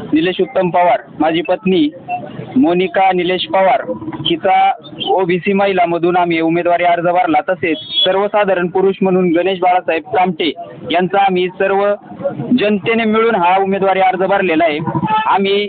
निलेश उत्तम पवार, माझी पत्नी मोनिका निलेश पवार हिचा ओबीसी महिलामधून आम्ही उमेदवारी अर्ज भरला। तसेच सर्वसाधारण पुरुष म्हणून गणेश बाळासाहेब कामटे यांचा आम्ही सर्व जनतेने मिळून हा उमेदवारी अर्ज भरलेला आहे। आम्ही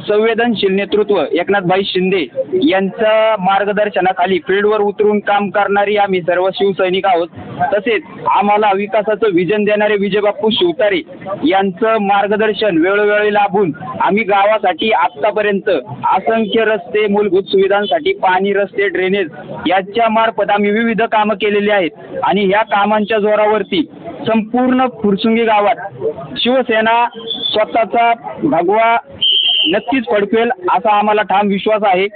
संवेदनशील नेतृत्व एकनाथभाई शिंदे यांच्या मार्गदर्शनाखाली फील्डवर उतरून काम करणारी आम्ही सर्व शिवसैनिक आहोत। तसेच आम्हाला विकासाचं विजन देणारे विजयबापू शिवतारे यांचं मार्गदर्शन वेळोवेळी लाभून आम्ही गावासाठी आतापर्यंत असंख्य रस्ते, मूलभूत सुविधांसाठी पाणी, रस्ते, ड्रेनेज याच्या मार्फत आम्ही विविध कामं केलेली आहेत आणि ह्या कामांच्या जोरावरती संपूर्ण फुरसुंगी गावात शिवसेना स्वतःचा भगवा नक्कीच फडकवेल असा आम्हाला ठाम विश्वास आहे।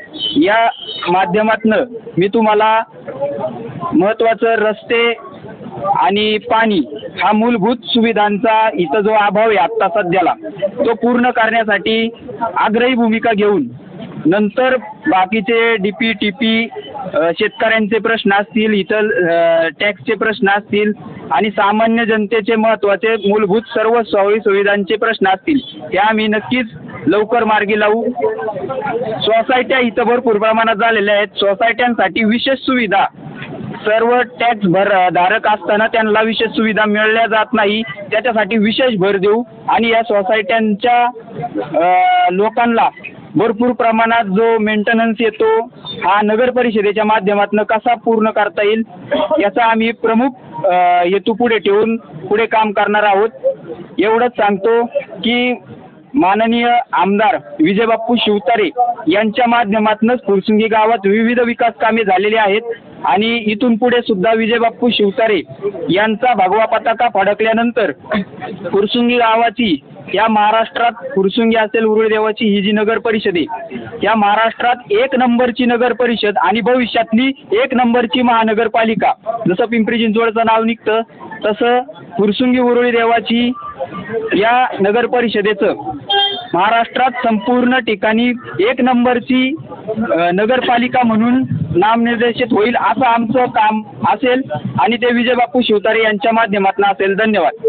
या माध्यमातून मी तुम्हाला महत्त्वाचं रस्ते आणि पाणी हा मूलभूत सुविधांचा इथं जो अभाव आहे आत्ता सध्याला तो पूर्ण करण्यासाठी आग्रही भूमिका घेऊन नंतर बाकीचे डीपी टीपी शेतकऱ्यांचे प्रश्न असतील, इतर टॅक्सचे प्रश्न असतील आणि सामान्य जनतेचे महत्त्वाचे मूलभूत सर्व सोयी सुविधांचे प्रश्न असतील हे आम्ही नक्कीच लवकर मार्गी लावू। सोसायट्या इथं भरपूर प्रमाणात झालेल्या आहेत। सोसायट्यांसाठी विशेष सुविधा सर्व टॅक्स धारक असताना त्यांना विशेष सुविधा मिळल्या जात नाही, त्याच्यासाठी विशेष भर देऊ आणि या सोसायट्यांच्या लोकांना भरपूर प्रमाणात जो मेंटेनन्स येतो हा नगर परिषदेच्या माध्यमातून कसा पूर्ण करता येईल याचा आम्ही प्रमुख हेतू पुढे ठेवून पुढे काम करणार आहोत। एवढंच सांगतो की माननीय आमदार विजयबापू शिवतारे यांच्या माध्यमातूनच फुरसुंगी गावात विविध विकास कामे झालेली आहेत आणि इथून पुढे सुद्धा विजयबापू शिवतारे यांचा भगवा पताका फडकल्यानंतर फुरसुंगी गावाची या महाराष्ट्रात फुरसुंगी असेल, उरुळी देवाची ही जी नगर परिषद आहे या महाराष्ट्रात एक नंबरची नगर परिषद आणि भविष्यातली एक नंबरची महानगरपालिका जसं पिंपरी चिंचवडचं नाव निघतं तसं फुरसुंगी उरुळी देवाची या नगर परिषदेचं महाराष्ट्रात संपूर्ण ठिकाणी एक नंबरची नगरपालिका म्हणून नामनिर्देशित होईल असं आमचं काम असेल आणि ते विजयबापू शिवतारे यांच्या माध्यमातून असेल। धन्यवाद।